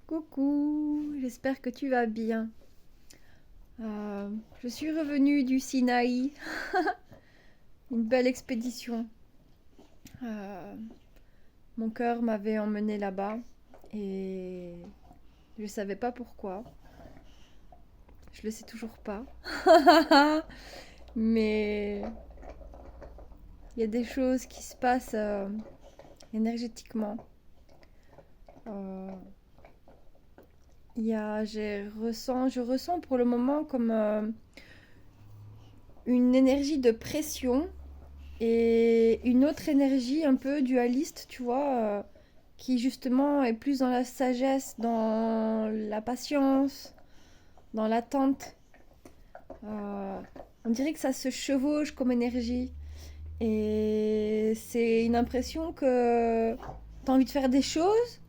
Coucou, j'espère que tu vas bien. Je suis revenue du Sinaï, une belle expédition. Euh, Mon cœur m'avait emmené là-bas et je savais pas pourquoi. Je le sais toujours pas. Mais il y a des choses qui se passent énergétiquement. Euh, je ressens pour le moment comme une énergie de pression et une autre énergie un peu dualiste, tu vois, qui justement est plus dans la sagesse, dans la patience, dans l'attente. Euh, on dirait que ça se chevauche comme énergie. Et c'est une impression que tu as envie de faire des choses,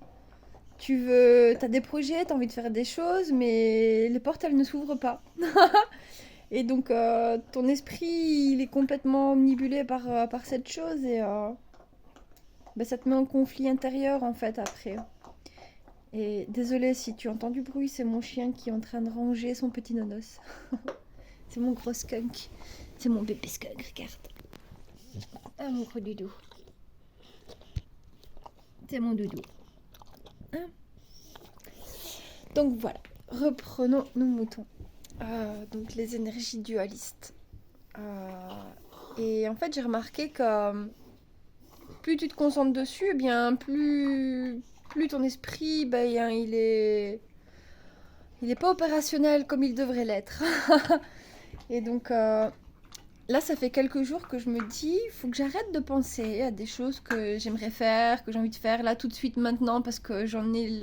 t'as des projets, tu as envie de faire des choses, mais les portes, elles ne s'ouvrent pas. Et donc, ton esprit, il est complètement omnibulé par cette chose et bah, ça te met en conflit intérieur en fait après. Et désolé si tu entends du bruit, c'est mon chien qui est en train de ranger son petit nonos. C'est mon gros skunk. C'est mon bébé skunk, regarde. Ah mon gros doudou. C'est mon doudou. Hein. Donc voilà, reprenons nos moutons. Donc les énergies dualistes. Et en fait j'ai remarqué que plus tu te concentres dessus, eh bien plus ton esprit, ben, il est pas opérationnel comme il devrait l'être. Et donc là, ça fait quelques jours que je me dis, il faut que j'arrête de penser à des choses que j'aimerais faire, que j'ai envie de faire là tout de suite maintenant parce que j'en ai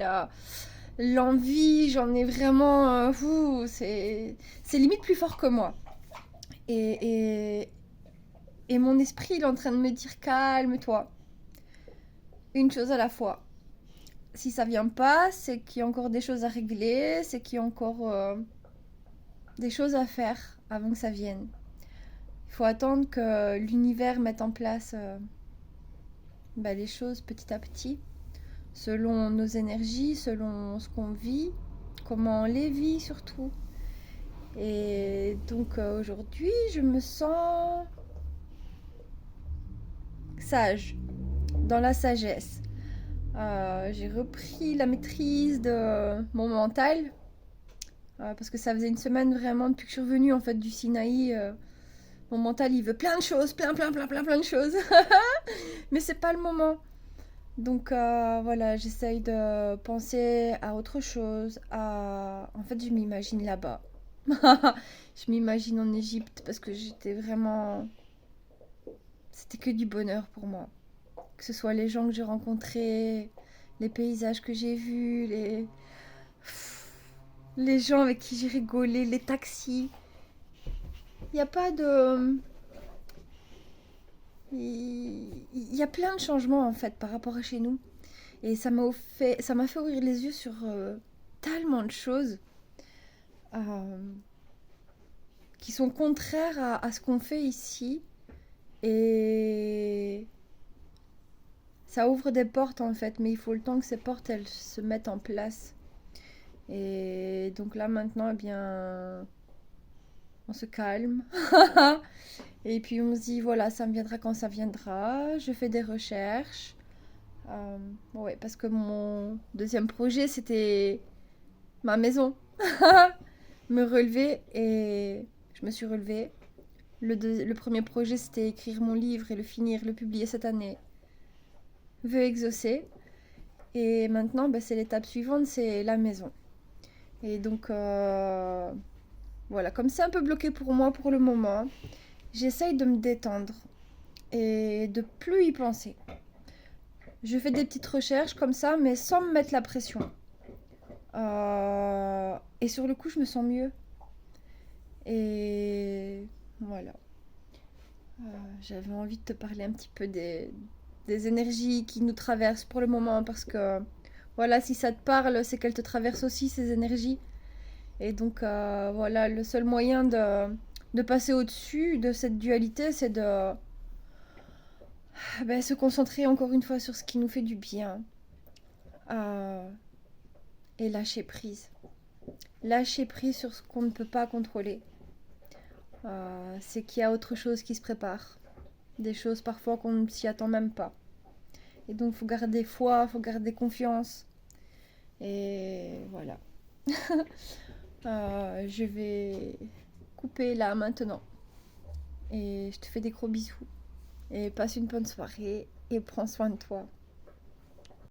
l'envie, j'en ai vraiment, c'est limite plus fort que moi. Et, et, et mon esprit, il est en train de me dire calme-toi, une chose à la fois. Si ça vient pas, c'est qu'il y a encore des choses à régler, c'est qu'il y a encore des choses à faire avant que ça vienne. Il faut attendre que l'univers mette en place bah, les choses petit à petit, selon nos énergies, selon ce qu'on vit, comment on les vit surtout. Et donc aujourd'hui, je me sens sage, dans la sagesse. J'ai repris la maîtrise de mon mental, parce que ça faisait une semaine vraiment depuis que je suis revenue en fait du Sinaï. Mon mental il veut plein de choses, plein de choses, mais c'est pas le moment. Donc voilà, j'essaye de penser à autre chose. En fait, je m'imagine là-bas. Je m'imagine en Égypte parce que j'étais vraiment... C'était que du bonheur pour moi. Que ce soit les gens que j'ai rencontrés, les paysages que j'ai vus, les gens avec qui j'ai rigolé, les taxis. Il n'y a pas de... Il y a plein de changements en fait par rapport à chez nous. Et ça m'a fait ouvrir les yeux sur tellement de choses euh, qui sont contraires à ce qu'on fait ici. Et ça ouvre des portes en fait, mais il faut le temps que ces portes elles se mettent en place. Et donc là maintenant, eh bien, on se calme. Et puis on se dit, voilà, ça me viendra quand ça viendra. Je fais des recherches. Euh, ouais, parce que mon deuxième projet, c'était ma maison. Me relever et je me suis relevée. Le premier projet, c'était écrire mon livre et le finir, le publier cette année. Vœu exaucé. Et maintenant, bah, c'est l'étape suivante, c'est la maison. Et donc, voilà, comme c'est un peu bloqué pour moi pour le moment, j'essaye de me détendre et de plus y penser. Je fais des petites recherches comme ça, mais sans me mettre la pression. Et sur le coup, je me sens mieux. Et voilà. J'avais envie de te parler un petit peu des énergies qui nous traversent pour le moment parce que voilà, si ça te parle, c'est qu'elles te traversent aussi ces énergies. Et donc voilà, le seul moyen de passer au-dessus de cette dualité, c'est de se concentrer encore une fois sur ce qui nous fait du bien. Euh, et lâcher prise. Lâcher prise sur ce qu'on ne peut pas contrôler. C'est qu'il y a autre chose qui se prépare. Des choses parfois qu'on ne s'y attend même pas. Et donc, il faut garder foi, il faut garder confiance. Et voilà. Je vais couper là maintenant. Et je te fais des gros bisous. Et passe une bonne soirée et prends soin de toi.